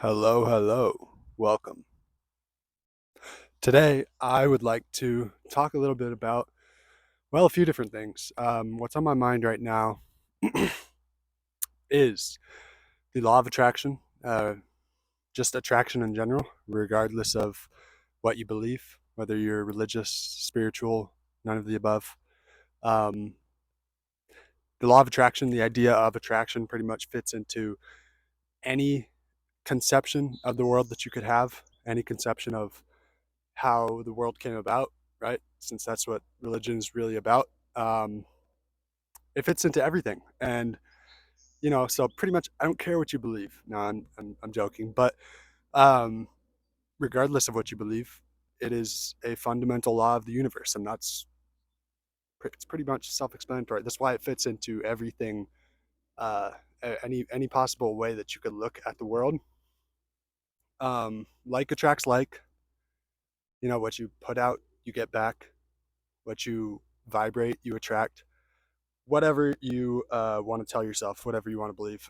Hello, hello. Welcome. Today, I would like to talk a little bit about, well, a few different things. What's on my mind right now is the law of attraction, just attraction in general, regardless of what you believe, whether you're religious, spiritual, none of the above. Um, the law of attraction, the idea of attraction pretty much fits into any conception of the world that you could have, any conception of how the world came about, right? Since that's what religion is really about. Um, it fits into everything, and so pretty much, I don't care what you believe. No, I'm joking, but um, regardless of what you believe, it is a fundamental law of the universe, and it's pretty much self-explanatory. That's why it fits into everything, uh, any possible way that you could look at the world. Like attracts like. What you put out, you get back. What you vibrate, you attract. Whatever you want to tell yourself, whatever you want to believe.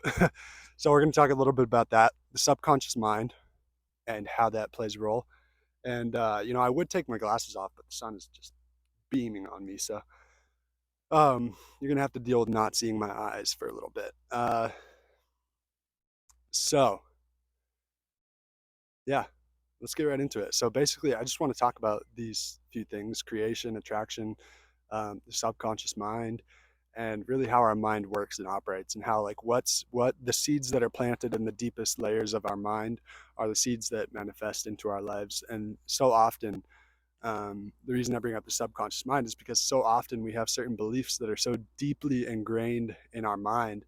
So we're going to talk a little bit about that, the subconscious mind, and how that plays a role. And I would take my glasses off, but the sun is just beaming on me, so you're gonna have to deal with not seeing my eyes for a little bit. So yeah, let's get right into it. So basically, I just want to talk about these few things: creation, attraction, the subconscious mind, and really how our mind works and operates, and how like what the seeds that are planted in the deepest layers of our mind are the seeds that manifest into our lives. And so often, the reason I bring up the subconscious mind is because so often we have certain beliefs that are so deeply ingrained in our mind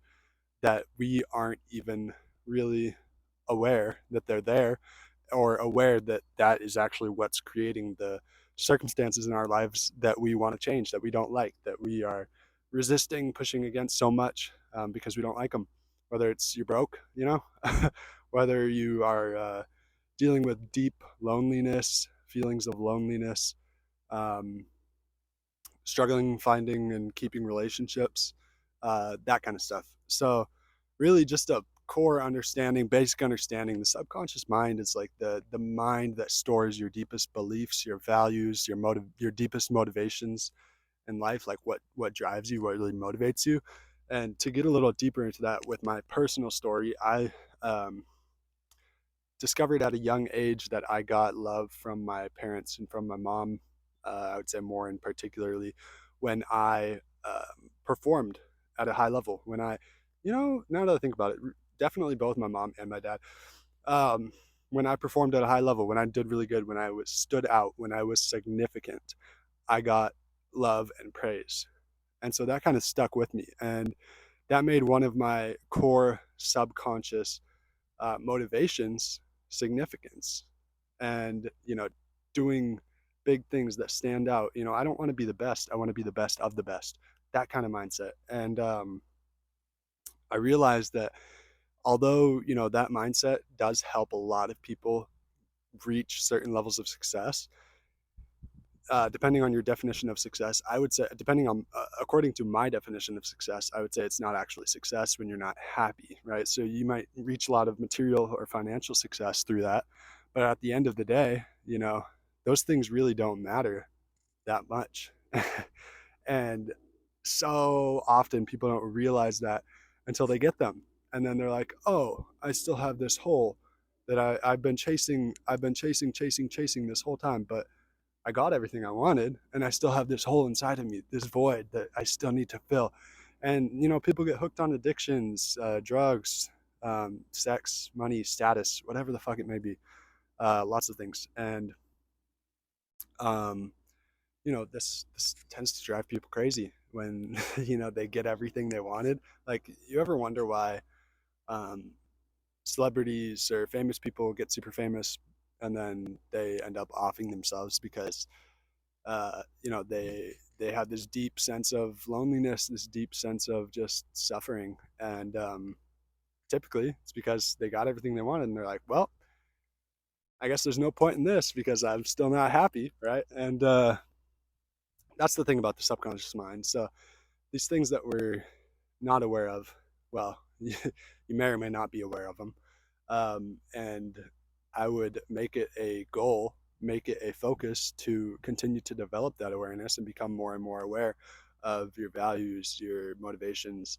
that we aren't even really aware that they're there, or aware that that is actually what's creating the circumstances in our lives that we want to change, that we don't like, that we are resisting, pushing against so much, because we don't like them. Whether it's you're broke, whether you are dealing with deep loneliness, feelings of loneliness, um, struggling finding and keeping relationships, that kind of stuff. So really just a core understanding, basic understanding. The subconscious mind is like the mind that stores your deepest beliefs, your values, your deepest motivations in life, like what drives you, what really motivates you. And to get a little deeper into that with my personal story, I um, discovered at a young age that I got love from my parents and from my mom. I would say more in particularly when I performed at a high level. When now that I think about it, definitely both my mom and my dad. Um, when I performed at a high level, when I did really good, when I was stood out, when I was significant, I got love and praise. And so that kind of stuck with me. And that made one of my core subconscious motivations significance, and doing big things that stand out. I don't want to be the best, I want to be the best of the best, that kind of mindset. And I realized that although that mindset does help a lot of people reach certain levels of success, depending on your definition of success, I would say, depending on, according to my definition of success, I would say it's not actually success when you're not happy, right? So you might reach a lot of material or financial success through that. But at the end of the day, those things really don't matter that much. And so often people don't realize that until they get them. And then they're like, oh, I still have this hole that I've been chasing this whole time. But I got everything I wanted, and I still have this hole inside of me, this void that I still need to fill. And people get hooked on addictions, drugs, sex, money, status, whatever the fuck it may be, lots of things. And um, this tends to drive people crazy when they get everything they wanted. Like, you ever wonder why um, celebrities or famous people get super famous and then they end up offing themselves because they have this deep sense of loneliness, this deep sense of just suffering, and typically it's because they got everything they wanted, and they're like, well, I guess there's no point in this because I'm still not happy, right? And that's the thing about the subconscious mind. So these things that we're not aware of, well, you may or may not be aware of them. And I would make it a goal, make it a focus to continue to develop that awareness and become more and more aware of your values, your motivations,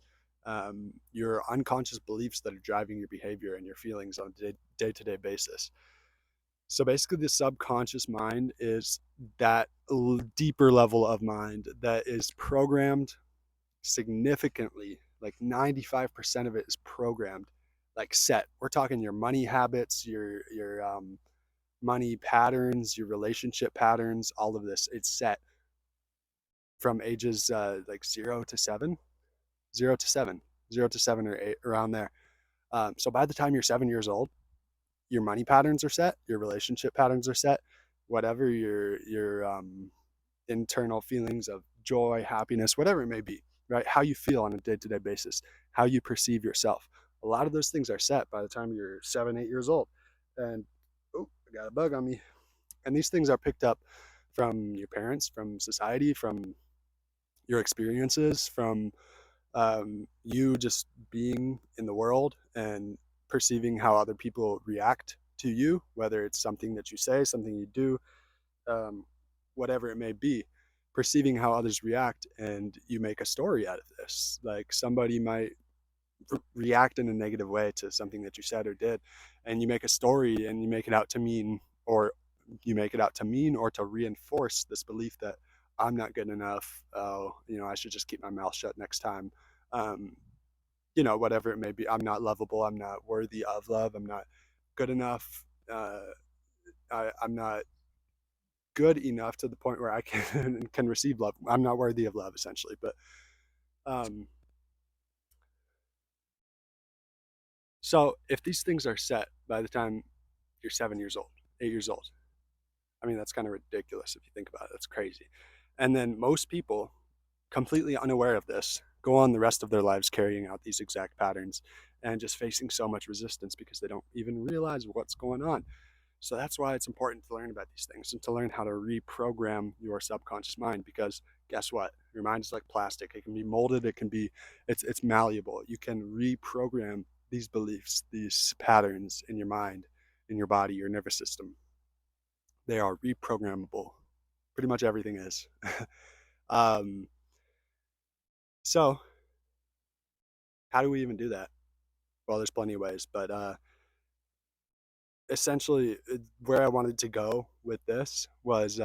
your unconscious beliefs that are driving your behavior and your feelings on a day-to-day basis. So basically, the subconscious mind is that deeper level of mind that is programmed significantly, like 95% of it is programmed, like set. We're talking your money habits, your money patterns, your relationship patterns, all of this. It's set from ages like 0 to 7, 0 to 7, 0 to 7 or 8, around there. So by the time you're 7 years old, your money patterns are set, your relationship patterns are set, whatever your internal feelings of joy, happiness, whatever it may be, right? How you feel on a day-to-day basis, how you perceive yourself. A lot of those things are set by the time you're 7, 8 years old. And oh, I got a bug on me. And these things are picked up from your parents, from society, from your experiences, from you just being in the world and perceiving how other people react to you, whether it's something that you say, something you do, um, whatever it may be, perceiving how others react, and you make a story out of this. Like somebody might react in a negative way to something that you said or did, and you make a story and you make it out to mean, or you make it out to mean, or to reinforce this belief that I'm not good enough. Oh, I should just keep my mouth shut next time. Um, whatever it may be. I'm not lovable. I'm not worthy of love. I'm not good enough. I'm not good enough to the point where I can receive love. I'm not worthy of love, essentially. But um, so if these things are set by the time you're 7 years old, 8 years old, I mean that's kind of ridiculous if you think about it. That's crazy. And then most people, completely unaware of this, go on the rest of their lives carrying out these exact patterns and just facing so much resistance because they don't even realize what's going on. So that's why it's important to learn about these things and to learn how to reprogram your subconscious mind, because guess what? Your mind is like plastic. It can be molded, it's malleable. You can reprogram these beliefs, these patterns in your mind, in your body, your nervous system. They are reprogrammable. Pretty much everything is. um, so how do we even do that? Well, there's plenty of ways, but essentially where I wanted to go with this was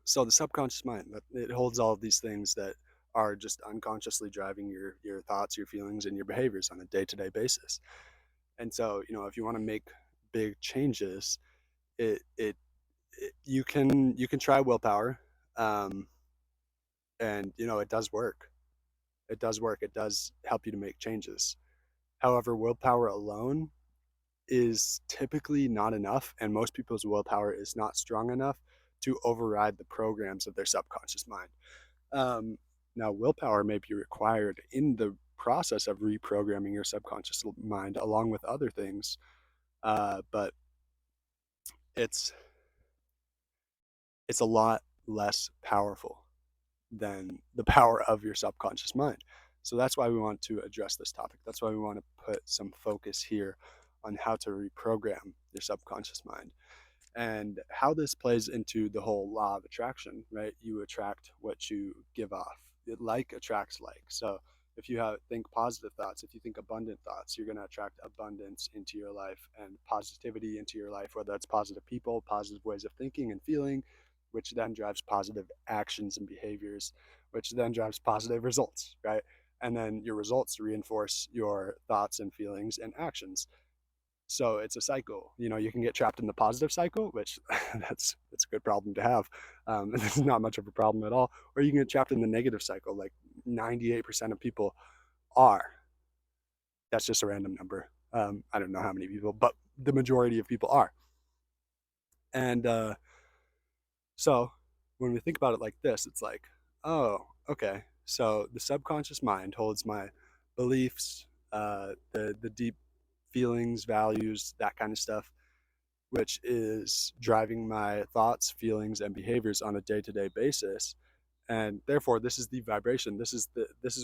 so the subconscious mind, it holds all of these things that are just unconsciously driving your thoughts, your feelings, and your behaviors on a day-to-day basis. And so, if you want to make big changes, it, you can try willpower, um, and it does work. It does work. It does help you to make changes. However, willpower alone is typically not enough, and most people's willpower is not strong enough to override the programs of their subconscious mind. Um, Now, willpower may be required in the process of reprogramming your subconscious mind, along with other things, but it's it's a lot less powerful than the power of your subconscious mind. So that's why we want to address this topic. That's why we want to put some focus here on how to reprogram your subconscious mind and how this plays into the whole law of attraction, right? You attract what you give off. Like attracts like. So if you think positive thoughts, if you think abundant thoughts, you're going to attract abundance into your life and positivity into your life, whether that's positive people, positive ways of thinking and feeling, which then drives positive actions and behaviors, which then drives positive results, right? And then your results reinforce your thoughts and feelings and actions. So it's a cycle. You can get trapped in the positive cycle, which that's a good problem to have. It's not much of a problem at all. Or you can get trapped in the negative cycle, like 98% of people are. That's just a random number. I don't know how many people, but the majority of people are. And so when we think about it like this, it's like, oh, okay. So the subconscious mind holds my beliefs, the deep feelings, values, that kind of stuff, which is driving my thoughts, feelings, and behaviors on a day-to-day basis. And therefore, this is the vibration. This is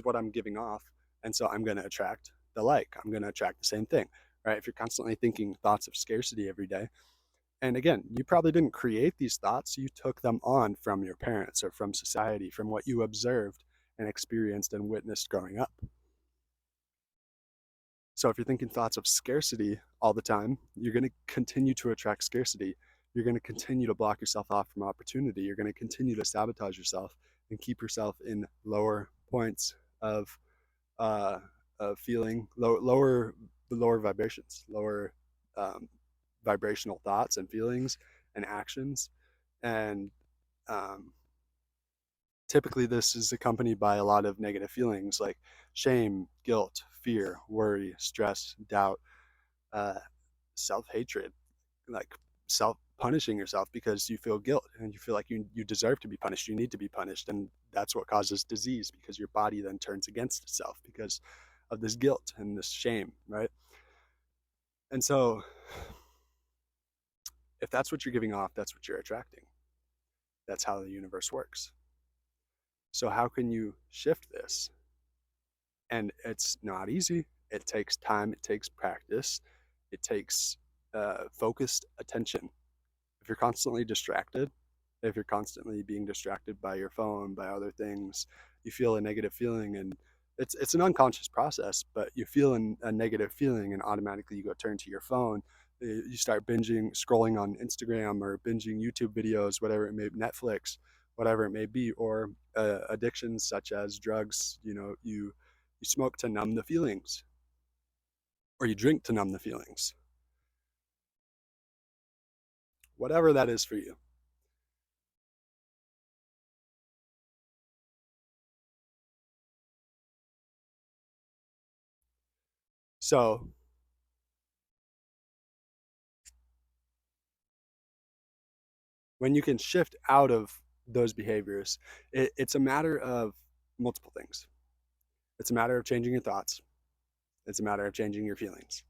what I'm giving off, and so I'm going to attract. the like. I'm going to attract the same thing, right? If you're constantly thinking thoughts of scarcity every day, and again, you probably didn't create these thoughts, you took them on from your parents or from society, from what you observed and experienced and witnessed growing up. So if you're thinking thoughts of scarcity all the time, you're going to continue to attract scarcity. You're going to continue to block yourself off from opportunity. You're going to continue to sabotage yourself and keep yourself in lower points of uh, feeling, lower the lower vibrations, lower um, vibrational thoughts and feelings and actions. And um, typically, this is accompanied by a lot of negative feelings like shame, guilt, fear, worry, stress, doubt, uh, self hatred, like self punishing yourself because you feel guilt and you feel like you deserve to be punished. You need to be punished. And that's what causes disease because your body then turns against itself because of this guilt and this shame, right? And so, if that's what you're giving off, that's what you're attracting. That's how the universe works. So, how can you shift this? And it's not easy. It takes time, it takes practice, it takes focused attention. If you're constantly distracted, if you're constantly being distracted by your phone, by other things, you feel a negative feeling, and it's an unconscious process, but you feel a negative feeling, and automatically you go turn to your phone. You start binging, scrolling on Instagram or binging YouTube videos, whatever it may be, Netflix, whatever it may be, or addictions such as drugs. You smoke to numb the feelings, or you drink to numb the feelings, whatever that is for you. So when you can shift out of those behaviors, it's a matter of multiple things. It's a matter of changing your thoughts, it's a matter of changing your feelings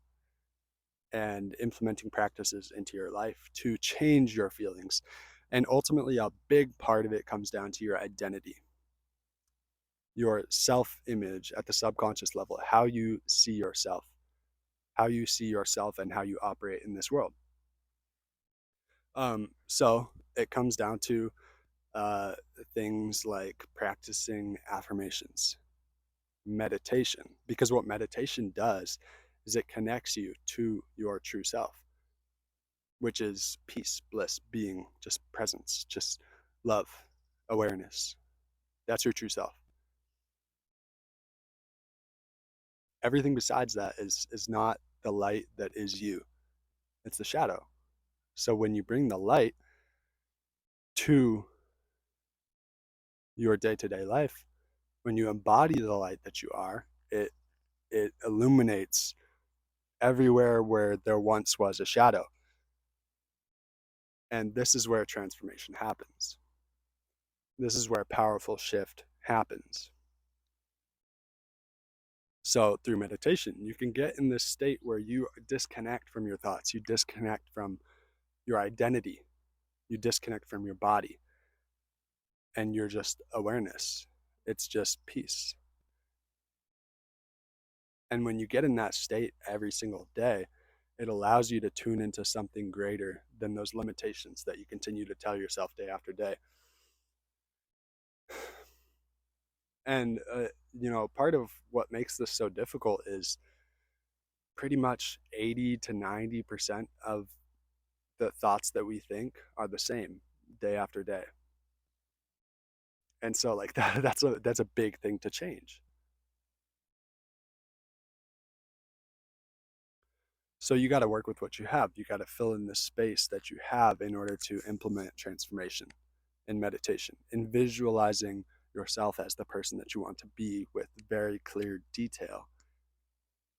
and implementing practices into your life to change your feelings. And ultimately, a big part of it comes down to your identity, your self image at the subconscious level, how you see yourself, and how you operate in this world. So it comes down to uh, things like practicing affirmations, meditation, because what meditation does is it connects you to your true self, which is peace, bliss, being, just presence, just love, awareness. That's your true self. Everything besides that is not the light that is you. It's the shadow. So when you bring the light to your day-to-day life, when you embody the light that you are, it illuminates everywhere where there once was a shadow. And this is where transformation happens. This is where a powerful shift happens. So, through meditation, you can get in this state where you disconnect from your thoughts, you disconnect from your identity, you disconnect from your body, and you're just awareness. It's just peace. And when you get in that state every single day, it allows you to tune into something greater than those limitations that you continue to tell yourself day after day. And, part of what makes this so difficult is pretty much 80 to 90% of the thoughts that we think are the same day after day. And so like that's a big thing to change. So you got to work with what you have. You got to fill in the space that you have in order to implement transformation in meditation, in visualizing yourself as the person that you want to be with very clear detail.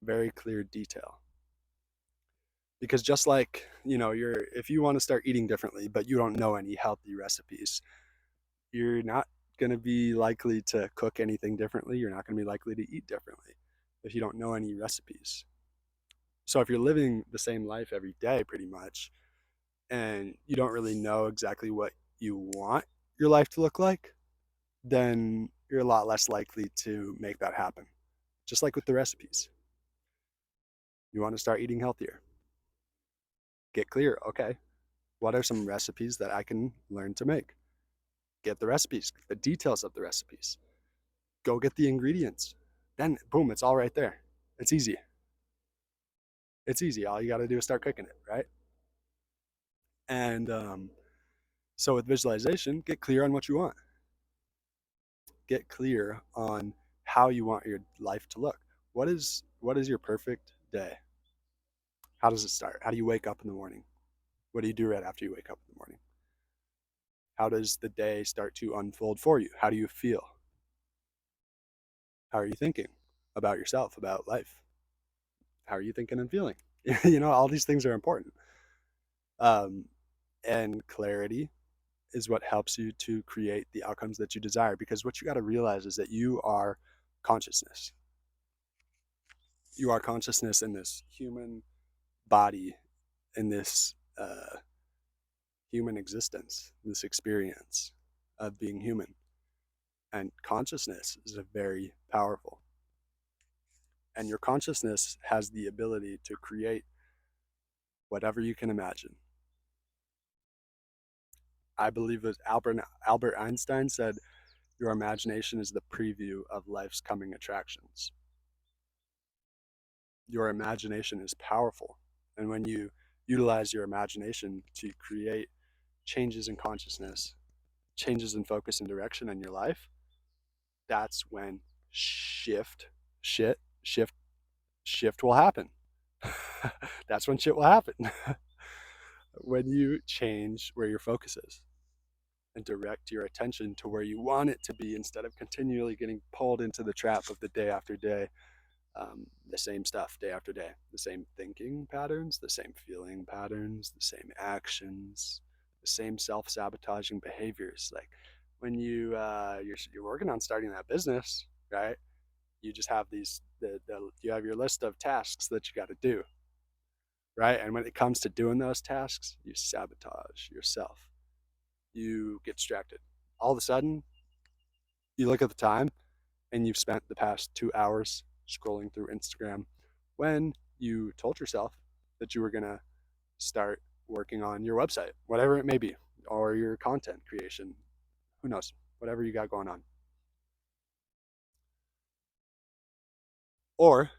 Very clear detail. Because just like, you're if you want to start eating differently, but you don't know any healthy recipes, you're not going to be likely to cook anything differently. You're not going to be likely to eat differently if you don't know any recipes. So if you're living the same life every day, pretty much, and you don't really know exactly what you want your life to look like, then you're a lot less likely to make that happen. Just like with the recipes. You want to start eating healthier. Get clear. Okay, what are some recipes that I can learn to make? Get the recipes, the details of the recipes. Go get the ingredients. Then, boom, it's all right there. It's easy. It's easy. All you got to do is start cooking it, right? And so with visualization, get clear on what you want. Get clear on how you want your life to look. What is your perfect day? How does it start? How do you wake up in the morning? What do you do right after you wake up in the morning? How does the day start to unfold for you? How do you feel? How are you thinking about yourself, about life? How are you thinking and feeling? All these things are important. Um, and clarity is what helps you to create the outcomes that you desire. Because what you got to realize is that you are consciousness. You are consciousness in this human body, in this human existence, this experience of being human. And consciousness is a very powerful. And your consciousness has the ability to create whatever you can imagine. I believe it was Albert Einstein said, your imagination is the preview of life's coming attractions. Your imagination is powerful. And when you utilize your imagination to create changes in consciousness, changes in focus and direction in your life, that's when shift, shift will happen. That's when shit will happen. When you change where your focus is and direct your attention to where you want it to be instead of continually getting pulled into the trap of the day after day, the same stuff day after day, the same thinking patterns, the same feeling patterns, the same actions, the same self-sabotaging behaviors. Like when you're working on starting that business, right? You just have you have your list of tasks that you got to do, right? And when it comes to doing those tasks, you sabotage yourself. You get distracted. All of a sudden, you look at the time and you've spent the past 2 hours scrolling through Instagram when you told yourself that you were going to start working on your website, whatever it may be, or your content creation. Who knows? Whatever you got going on. Or,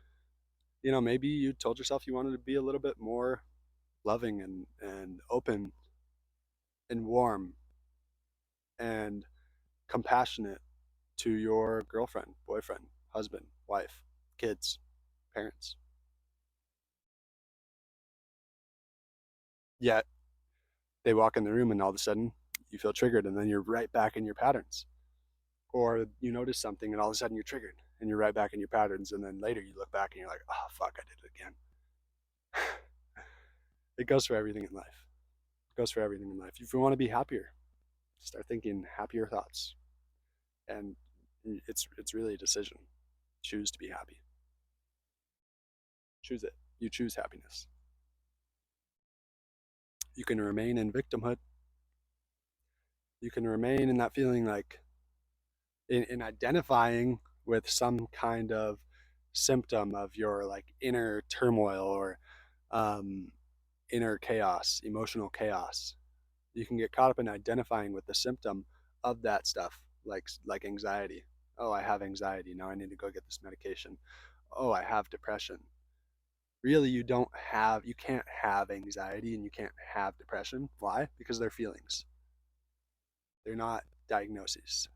maybe you told yourself you wanted to be a little bit more loving and open and warm and compassionate to your girlfriend, boyfriend, husband, wife, kids, parents. Yet they walk in the room and all of a sudden you feel triggered and then you're right back in your patterns. Or you notice something and all of a sudden you're triggered and you're right back in your patterns. And then later you look back and you're like, oh, fuck, I did it again. It goes for everything in life. It goes for everything in life. If you want to be happier, start thinking happier thoughts. And it's really a decision. Choose to be happy. Choose it. You choose happiness. You can remain in victimhood. You can remain in that feeling like in identifying with some kind of symptom of your like inner turmoil or um, inner chaos, emotional chaos. You can get caught up in identifying with the symptom of that stuff, like anxiety. Oh, I have anxiety. Now I need to go get this medication. Oh, I have depression. Really, you can't have anxiety and you can't have depression. Why? Because they're feelings. They're not diagnoses.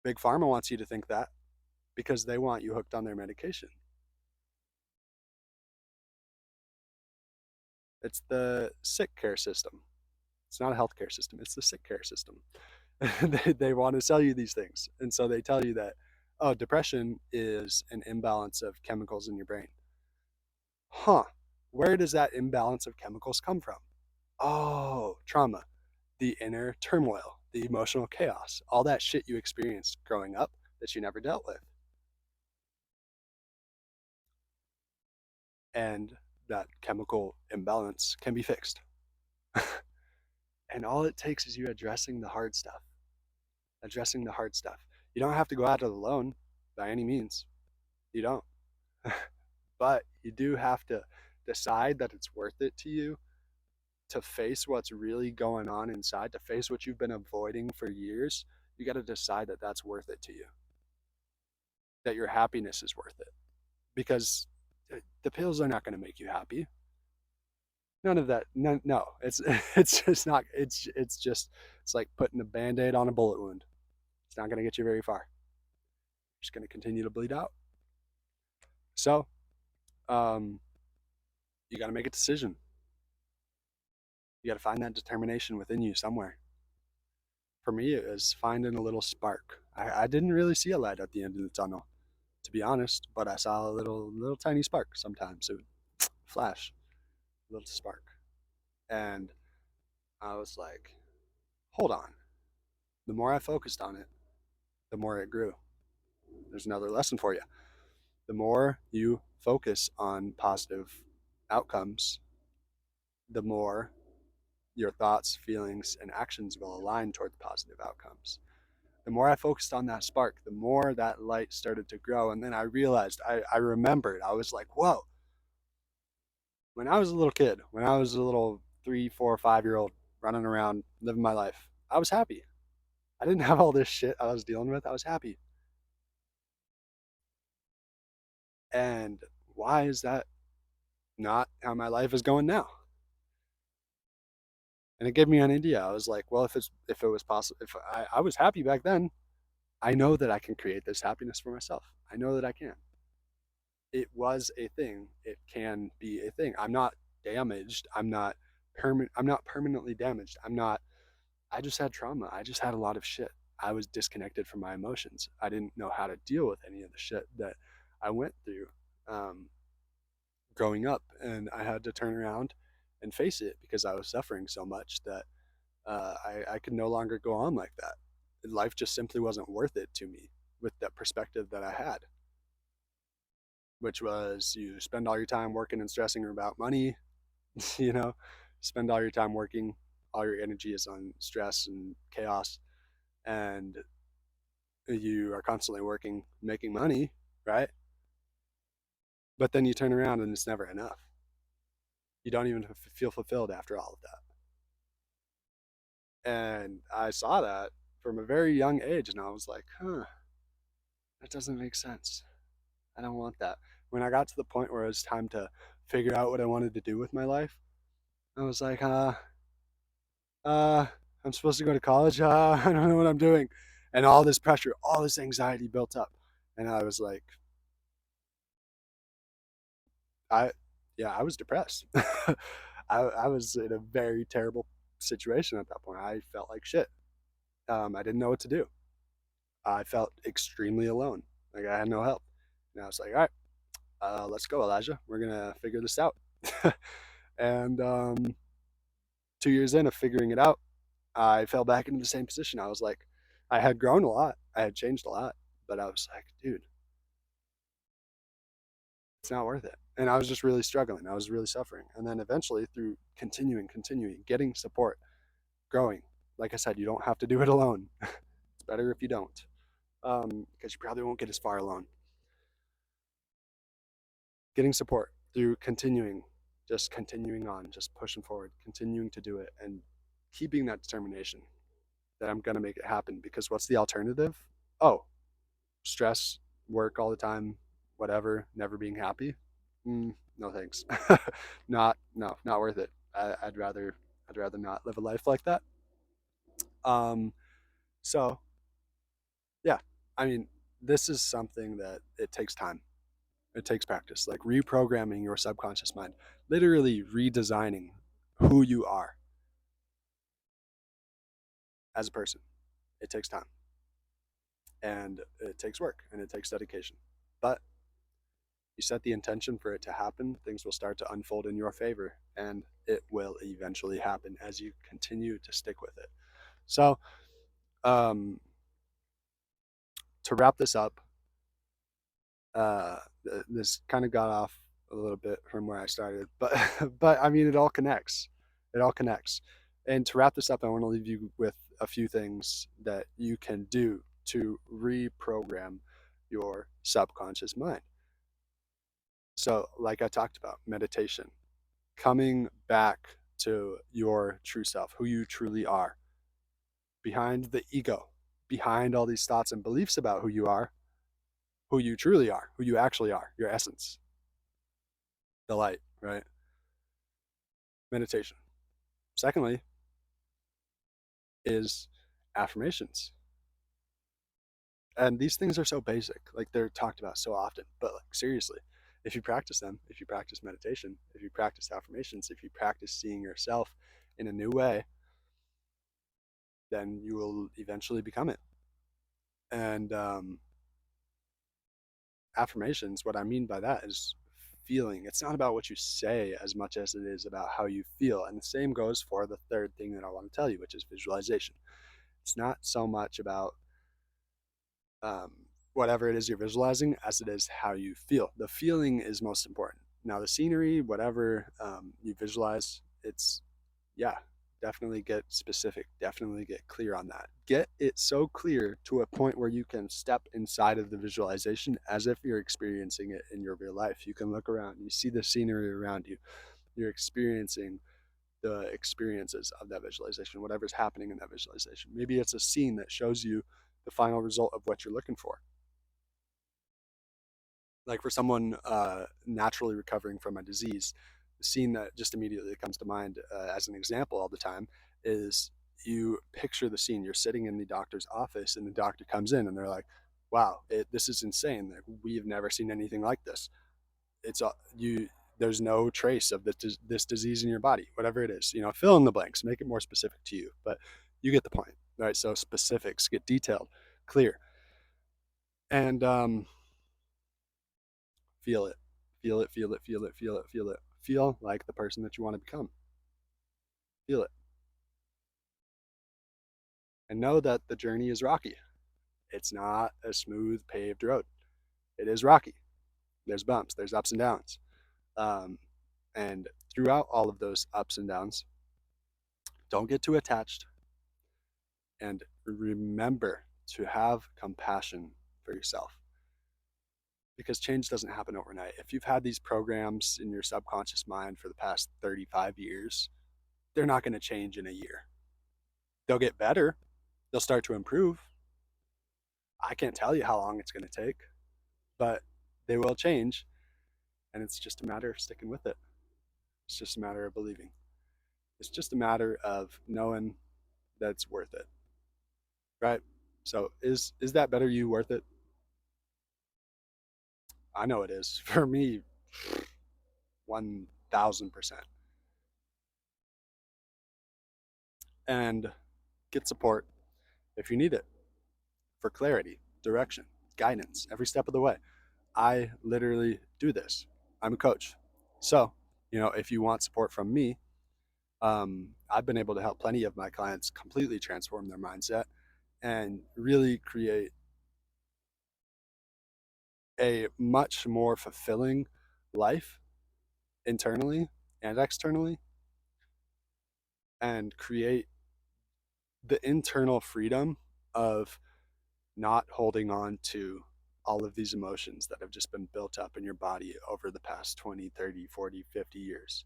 Big Pharma wants you to think that because they want you hooked on their medication. It's the sick care system. It's not a healthcare system. It's the sick care system. They want to sell you these things. And so they tell you that, oh, depression is an imbalance of chemicals in your brain. Huh. Where does that imbalance of chemicals come from? Oh, trauma, the inner turmoil, the emotional chaos, all that shit you experienced growing up that you never dealt with. And that chemical imbalance can be fixed. And all it takes is you addressing the hard stuff. Addressing the hard stuff. You don't have to go out it alone by any means. You don't. but you do have to decide that it's worth it to you to face what's really going on inside, to face what you've been avoiding for years. You got to decide that that's worth it to you, that your happiness is worth it, because the pills are not going to make you happy. None of that. No, no, it's it's just not. It's just it's like putting a band-aid on a bullet wound. It's not going to get you very far. It's going to continue to bleed out. So, um, you got to make a decision. You got to find that determination within you somewhere. For me, it was finding a little spark. I didn't really see a light at the end of the tunnel, to be honest, but I saw a little tiny spark sometimes. It would flash, a little spark. And I was like, hold on. The more I focused on it, the more it grew. There's another lesson for you. The more you focus on positive outcomes, the more your thoughts, feelings, and actions will align toward the positive outcomes. The more I focused on that spark, the more that light started to grow. And then I realized, I remembered, I was like, whoa, when I was a little kid, when I was a little 3, 4, 5 year old running around living my life, I was happy. I didn't have all this shit I was dealing with. I was happy. And why is that not how my life is going now? And it gave me an idea. I was like, well, if it was possible, if I was happy back then, I know that I can create this happiness for myself. I know that I can. It was a thing. It can be a thing. I'm not damaged. I'm not permanently damaged. I just had trauma. I just had a lot of shit. I was disconnected from my emotions. I didn't know how to deal with any of the shit that I went through um, growing up, and I had to turn around and face it because I was suffering so much that I could no longer go on like that. Life just simply wasn't worth it to me with that perspective that I had, which was you spend all your time working and stressing about money, you know, spend all your time working, all your energy is on stress and chaos, and you are constantly working, making money, right? But then you turn around and it's never enough. You don't even feel fulfilled after all of that. And I saw that from a very young age, and I was like, huh, that doesn't make sense. I don't want that. When I got to the point where it was time to figure out what I wanted to do with my life, I was like, uh, I'm supposed to go to college. I don't know what I'm doing. And all this pressure, all this anxiety built up. And I was like, I, yeah, I was depressed. I was in a very terrible situation at that point. I felt like shit. I didn't know what to do. I felt extremely alone. Like I had no help. And I was like, all right, let's go, Elijah. We're going to figure this out. And 2 years in of figuring it out, I fell back into the same position. I was like, I had grown a lot, I had changed a lot, but I was like, dude, it's not worth it. And I was just really struggling. I was really suffering. And then eventually, through continuing, getting support, growing, like I said, you don't have to do it alone. It's better if you don't, because you probably won't get as far alone. Getting support through just continuing on, just pushing forward, continuing to do it, and keeping that determination that I'm going to make it happen. Because what's the alternative? Oh, stress, work all the time, whatever, never being happy. No thanks. Not worth it. I'd rather not live a life like that. Um, so yeah, I mean, this is something that it takes time. It takes practice, like reprogramming your subconscious mind, literally redesigning who you are as a person. It takes time and it takes work and it takes dedication. But you set the intention for it to happen, things will start to unfold in your favor and it will eventually happen as you continue to stick with it. So, um, to wrap this up, uh, this kind of got off a little bit from where I started, but but I mean, it all connects. It all connects. And to wrap this up, I want to leave you with a few things that you can do to reprogram your subconscious mind. So, like I talked about, meditation, coming back to your true self, who you truly are, behind the ego, behind all these thoughts and beliefs about who you are, who you truly are, who you actually are, your essence, the light, right? Meditation. Secondly, is affirmations. And these things are so basic, like they're talked about so often, but like seriously, if you practice them, if you practice meditation, if you practice affirmations, if you practice seeing yourself in a new way, then you will eventually become it. And affirmations, what I mean by that is feeling. It's not about what you say as much as it is about how you feel. And the same goes for the third thing that I want to tell you, which is visualization. It's not so much about um, whatever it is you're visualizing as it is how you feel. The feeling is most important. Now, the scenery, whatever you visualize, it's, yeah, definitely get specific, definitely get clear on that. Get it so clear to a point where you can step inside of the visualization as if you're experiencing it in your real life. You can look around, you see the scenery around you, you're experiencing the experiences of that visualization, whatever's happening in that visualization. Maybe it's a scene that shows you the final result of what you're looking for. Like for someone naturally recovering from a disease, the scene that just immediately comes to mind as an example all the time is you picture the scene. You're sitting in the doctor's office, and the doctor comes in, and they're like, "Wow, this is insane! Like, we've never seen anything like this. It's you. There's no trace of this disease in your body, whatever it is. You know, fill in the blanks, make it more specific to you, but you get the point, right? So specifics get detailed, clear, and feel it. Feel it, feel it, feel it, feel it, feel it. Feel like the person that you want to become. Feel it. And know that the journey is rocky. It's not a smooth paved road. It is rocky. There's bumps, there's ups and downs. Um, and throughout all of those ups and downs, don't get too attached and remember to have compassion for yourself because change doesn't happen overnight. If you've had these programs in your subconscious mind for the past 35 years, they're not going to change in a year. They'll get better, they'll start to improve. I can't tell you how long it's going to take, but they will change. And it's just a matter of sticking with it. It's just a matter of believing. It's just a matter of knowing that it's worth it. Right? So is that better you worth it? I know it is. For me, 1000%. And get support if you need it for clarity, direction, guidance every step of the way. I literally do this. I'm a coach. So, if you want support from me, I've been able to help plenty of my clients completely transform their mindset and really create a much more fulfilling life internally and externally, and create the internal freedom of not holding on to all of these emotions that have just been built up in your body over the past 20, 30, 40, 50 years.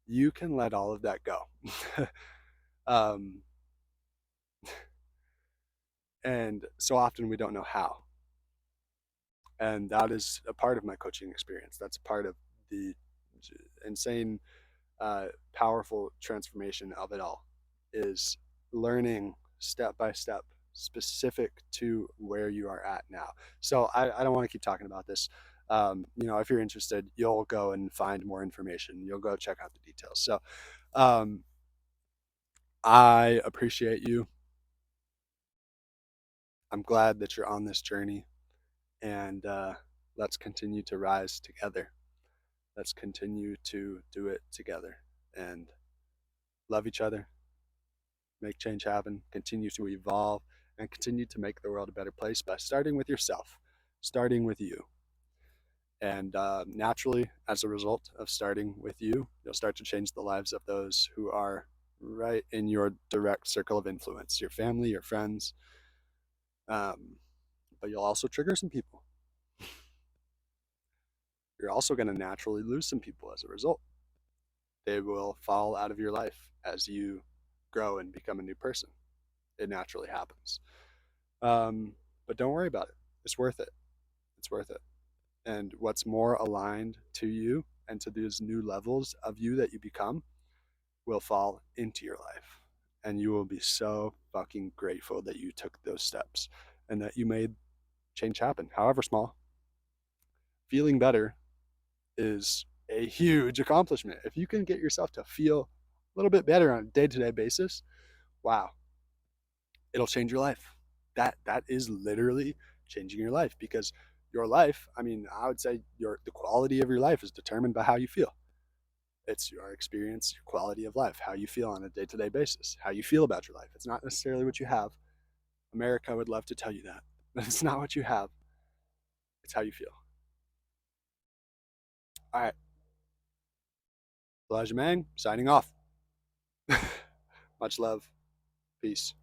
You can let all of that go. um, and so often we don't know how. And that is a part of my coaching experience. That's a part of the insane, powerful transformation of it all is learning step by step specific to where you are at now. So I don't want to keep talking about this. If you're interested, you'll go and find more information. You'll go check out the details. So um, I appreciate you. I'm glad that you're on this journey, and let's continue to rise together. Let's continue to do it together and love each other, make change happen, continue to evolve, and continue to make the world a better place by starting with yourself, starting with you. And naturally, as a result of starting with you, you'll start to change the lives of those who are right in your direct circle of influence, your family, your friends. Um, but you'll also trigger some people. You're also going to naturally lose some people as a result. They will fall out of your life as you grow and become a new person. It naturally happens. Um, but don't worry about it. It's worth it. It's worth it. And what's more aligned to you and to these new levels of you that you become will fall into your life. And you will be so fucking grateful that you took those steps and that you made change happen, however small. Feeling better is a huge accomplishment. If you can get yourself to feel a little bit better on a day-to-day basis, wow, it'll change your life. That is literally changing your life, because your life, I mean, I would say the quality of your life is determined by how you feel. It's your experience, your quality of life, how you feel on a day-to-day basis, how you feel about your life. It's not necessarily what you have. America would love to tell you that, but it's not what you have. It's how you feel. All right, Elijah Mang signing off. Much love. Peace.